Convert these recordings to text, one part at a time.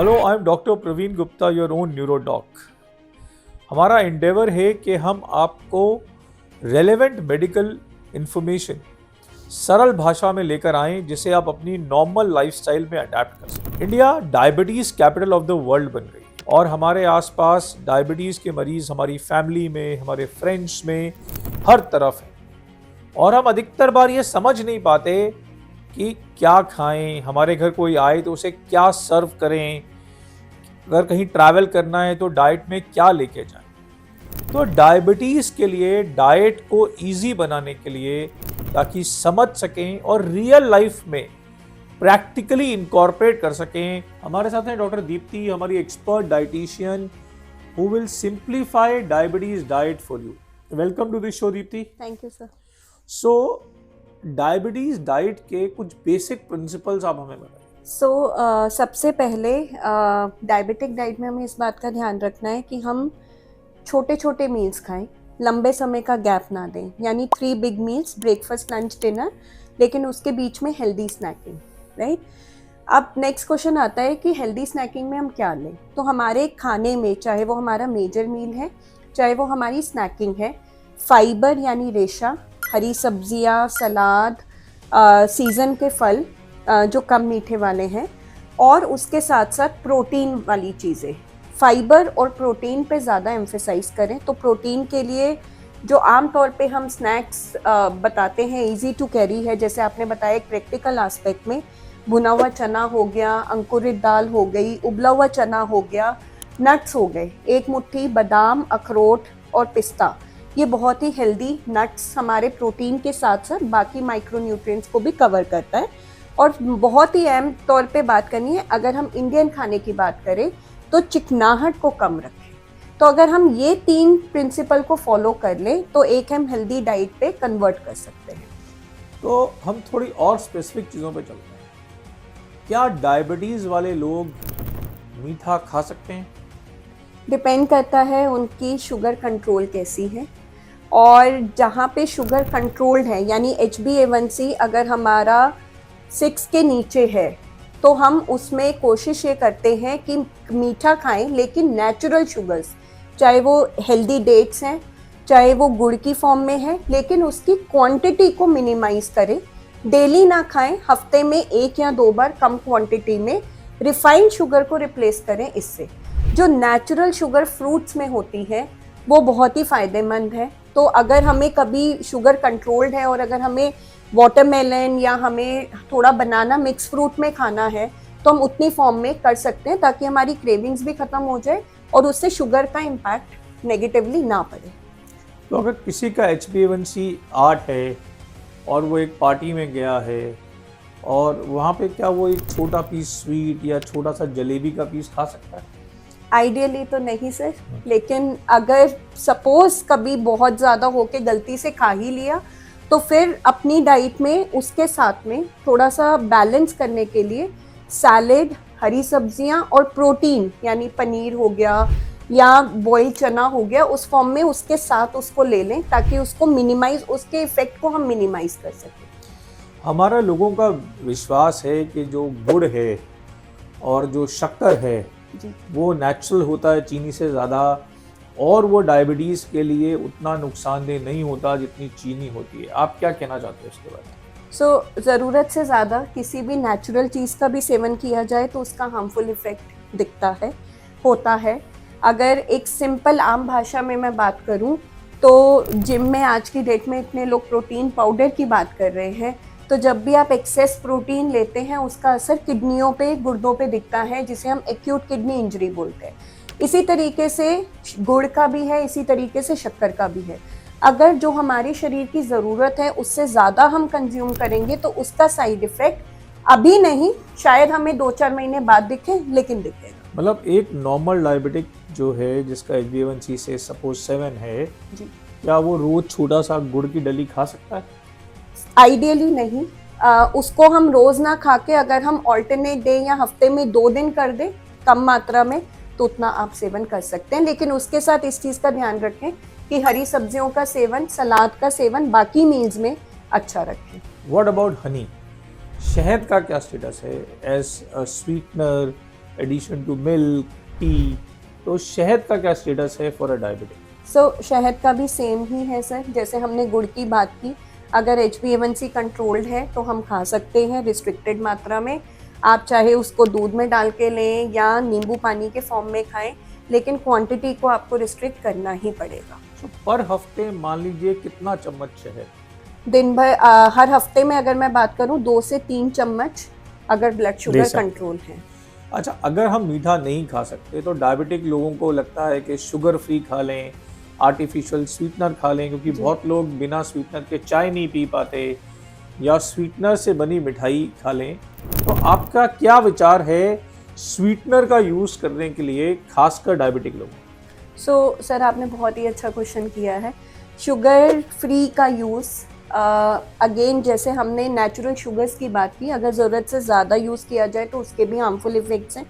Hello, I am doctor Praveen Gupta, your own neurodoc. हमारा endeavour है कि हम आपको रेलेवेंट मेडिकल इंफॉर्मेशन सरल भाषा में लेकर आएं, जिसे आप अपनी नॉर्मल लाइफस्टाइल में अडेप्ट कर सकें। India diabetes capital of the world बन गई और हमारे आसपास डायबिटीज़ के मरीज़ हमारी फैमिली में, हमारे फ्रेंड्स में, हर तरफ हैं। और हम अधिकतर बार ये समझ नहीं पाते कि क्या खाएं, हमारे घर कोई आए तो उसे क्या सर्व करें, अगर कहीं ट्रैवल करना है तो डाइट में क्या लेके जाएं। तो डायबिटीज़ के लिए डाइट को इजी बनाने के लिए, ताकि समझ सकें और रियल लाइफ में प्रैक्टिकली इनकॉर्पोरेट कर सकें, हमारे साथ हैं डॉक्टर दीप्ति, हमारी expert dietitian, who will simplify diabetes diet for you. Welcome to this show Deepti. Thank you sir. So diabetes diet के कुछ बेसिक प्रिंसिपल्स आप हमें बताइए। सबसे पहले डायबिटिक डाइट में हमें इस बात का ध्यान रखना है कि हम छोटे छोटे मील्स खाएं, लंबे समय का गैप ना दें, यानी 3 big meals, breakfast, lunch, dinner, लेकिन उसके बीच में हेल्दी स्नैकिंग, राइट। अब नेक्स्ट क्वेश्चन आता है कि हेल्दी स्नैकिंग में हम क्या लें। तो हमारे खाने में, चाहे वो हमारा मेजर मील है, चाहे वो हमारी स्नैकिंग है, फाइबर यानी रेशा, हरी सब्जियां, सलाद, सीज़न के फल जो कम मीठे वाले हैं, और उसके साथ साथ प्रोटीन वाली चीज़ें। फाइबर और प्रोटीन पे ज़्यादा एम्फेसाइज करें। तो प्रोटीन के लिए जो आम तौर पे हम स्नैक्स बताते हैं, इजी टू कैरी है, जैसे आपने बताया एक प्रैक्टिकल एस्पेक्ट में, भुना हुआ चना हो गया, अंकुरित दाल हो गई, उबला हुआ चना हो गया, नट्स हो गए, एक मुट्ठी बादाम, अखरोट और पिस्ता। ये बहुत ही हेल्दी नट्स हमारे प्रोटीन के साथ साथ बाकी माइक्रोन्यूट्रिएंट्स को भी कवर करता है। और बहुत ही अहम तौर पे बात करनी है, अगर हम इंडियन खाने की बात करें तो चिकनाहट को कम रखें। तो अगर हम ये 3 प्रिंसिपल को फॉलो कर लें तो एक हम हेल्दी डाइट पे कन्वर्ट कर सकते हैं। तो हम थोड़ी और स्पेसिफिक चीज़ों पे चलते हैं। क्या डायबिटीज़ वाले लोग मीठा खा सकते हैं? डिपेंड करता है उनकी शुगर कंट्रोल कैसी है, और जहाँ पे शुगर कंट्रोल्ड है, यानी HbA1c अगर हमारा 6 के नीचे है, तो हम उसमें कोशिश ये करते हैं कि मीठा खाएं, लेकिन नेचुरल शुगर्स, चाहे वो हेल्दी डेट्स हैं, चाहे वो गुड़ की फॉर्म में है, लेकिन उसकी क्वांटिटी को मिनिमाइज करें। डेली ना खाएं, हफ्ते में 1 या 2 बार कम क्वांटिटी में रिफाइंड शुगर को रिप्लेस करें। इससे जो नेचुरल शुगर फ्रूट्स में होती है वो बहुत ही फ़ायदेमंद है। तो अगर हमें कभी शुगर कंट्रोल्ड है और अगर हमें वाटरमेलन या हमें थोड़ा बनाना मिक्स फ्रूट में खाना है, तो हम उतनी फॉर्म में कर सकते हैं, ताकि हमारी क्रेविंग्स भी ख़त्म हो जाए और उससे शुगर का इम्पैक्ट नेगेटिवली ना पड़े। तो अगर किसी का HbA1c 8 है और वो एक पार्टी में गया है, और वहाँ पे क्या वो एक छोटा पीस स्वीट या छोटा सा जलेबी का पीस खा सकता है? आइडियली तो नहीं सर, लेकिन अगर सपोज कभी बहुत ज़्यादा होके गलती से खा ही लिया, तो फिर अपनी डाइट में उसके साथ में थोड़ा सा बैलेंस करने के लिए सैलेड, हरी सब्जियां और प्रोटीन यानी पनीर हो गया या बॉइल्ड चना हो गया, उस फॉर्म में उसके साथ उसको ले लें, ताकि उसको मिनिमाइज, उसके इफेक्ट को हम मिनिमाइज कर सकें। हमारा लोगों का विश्वास है कि जो गुड़ है और जो शक्कर है जी, वो नेचुरल होता है चीनी से ज़्यादा, और वो डायबिटीज़ के लिए उतना नुकसानदेह नहीं होता जितनी चीनी होती है। आप क्या कहना चाहते हैं इसके बारे में? ज़रूरत से ज़्यादा किसी भी नेचुरल चीज़ का भी सेवन किया जाए तो उसका हार्मफुल इफेक्ट दिखता है, होता है। अगर एक सिंपल आम भाषा में मैं बात करूं, तो जिम में आज की डेट में इतने लोग प्रोटीन पाउडर की बात कर रहे हैं, तो जब भी आप एक्सेस प्रोटीन लेते हैं उसका असर किडनियों पे, गुर्दों पे दिखता है, जिसे हम एक्यूट किडनी इंजरी बोलते हैं। इसी तरीके से गुड़ का भी है, इसी तरीके से शक्कर का भी है। अगर जो हमारे शरीर की ज़रूरत है उससे ज़्यादा हम कंज्यूम करेंगे तो उसका साइड इफ़ेक्ट अभी नहीं, शायद हमें 2-4 महीने बाद दिखे, लेकिन दिखेगा। मतलब एक नॉर्मल डायबिटिक जो है, जिसका HbA1c से सपोज 7 है जी, क्या वो रोज़ छोटा सा गुड़ की डली खा सकता है? आइडियली नहीं। उसको हम रोज़ ना खा के अगर हम ऑल्टरनेट डे या हफ्ते में 2 दिन कर दें कम मात्रा में, तो उतना आप सेवन कर सकते हैं। लेकिन उसके साथ इस चीज़ का ध्यान रखें कि हरी सब्जियों का सेवन, सलाद का सेवन बाकी मील्स में अच्छा रखें। What about honey? शहद का क्या स्टेटस है as a sweetener, addition to milk, tea, तो शहद का क्या स्टेटस है फॉर अ डायबिटिक? शहद का भी सेम ही है सर, जैसे हमने गुड़ की बात की, अगर HbA1c कंट्रोल्ड है तो हम खा सकते हैं रिस्ट्रिक्टेड मात्रा में। आप चाहे उसको दूध में डाल के लें या नींबू पानी के फॉर्म में खाएं, लेकिन क्वांटिटी को आपको रिस्ट्रिक्ट करना ही पड़ेगा। तो पर हफ्ते मान लीजिए कितना चम्मच शहद? दिन भर हर हफ्ते में अगर मैं बात करूं 2 से 3 चम्मच, अगर ब्लड शुगर कंट्रोल है। अच्छा, अगर हम मीठा नहीं खा सकते तो डायबिटिक लोगों को लगता है कि शुगर फ्री खा लें, आर्टिफिशियल स्वीटनर खा लें, क्योंकि बहुत लोग बिना स्वीटनर के चाय नहीं पी पाते या स्वीटनर से बनी मिठाई खा लें। तो आपका क्या विचार है स्वीटनर का यूज़ करने के लिए, खासकर डायबिटिक लोगों? सर आपने बहुत ही अच्छा क्वेश्चन किया है। शुगर फ्री का यूज़ अगेन, जैसे हमने नेचुरल शुगर्स की बात की, अगर ज़रूरत से ज़्यादा यूज़ किया जाए तो उसके भी हार्मफुल इफ़ेक्ट्स हैं।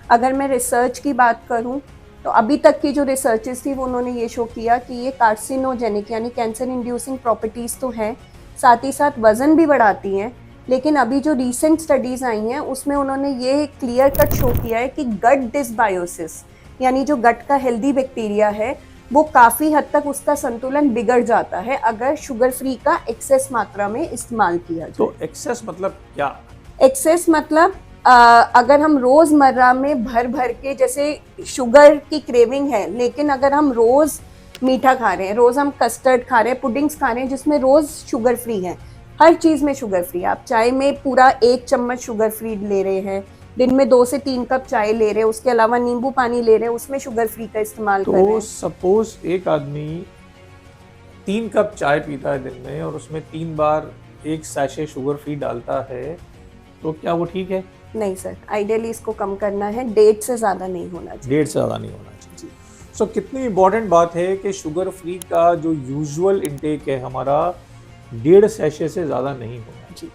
अगर मैं रिसर्च की बात करूं तो अभी तक की जो रिसर्चेस थी वो उन्होंने ये शो किया कि ये कार्सिनोजेनिक यानी कैंसर इंड्यूसिंग प्रॉपर्टीज़ तो है, साथ ही साथ वज़न भी बढ़ाती हैं। लेकिन अभी जो रीसेंट स्टडीज़ आई हैं उसमें उन्होंने ये क्लियर कट शो किया है कि गट डिसबायोसिस यानी जो गट का हेल्दी बैक्टीरिया है वो काफ़ी हद तक उसका संतुलन बिगड़ जाता है अगर शुगर फ्री का एक्सेस मात्रा में इस्तेमाल किया जाए। तो एक्सेस मतलब क्या? एक्सेस मतलब अगर हम रोज़मर्रा में भर भर के, जैसे शुगर की क्रेविंग है लेकिन अगर हम रोज़ मीठा खा रहे हैं, रोज़ हम कस्टर्ड खा रहे हैं, पुडिंग्स खा रहे हैं जिसमें रोज़ शुगर फ्री है, हर चीज़ में शुगर फ्री, आप चाय में पूरा 1 चम्मच शुगर फ्री ले रहे हैं, दिन में 2 से 3 कप चाय ले रहे हैं, उसके अलावा नींबू पानी ले रहे हैं, उसमें शुगर फ्री का इस्तेमाल कर रहे हैं। तो सपोज एक आदमी 3 कप चाय पीता है दिन में और उसमें 3 बार 1 सैशे शुगर फ्री डालता है, तो क्या वो ठीक है? नहीं सर, आइडियली इसको कम करना है, 1.5 से ज़्यादा नहीं होना चाहिए। 1.5 से ज़्यादा नहीं होना चाहिए। सो कितनी इम्पॉर्टेंट बात है कि शुगर फ्री का जो यूजुअल इंटेक है हमारा 1.5 सैशे से ज़्यादा नहीं होना। जी।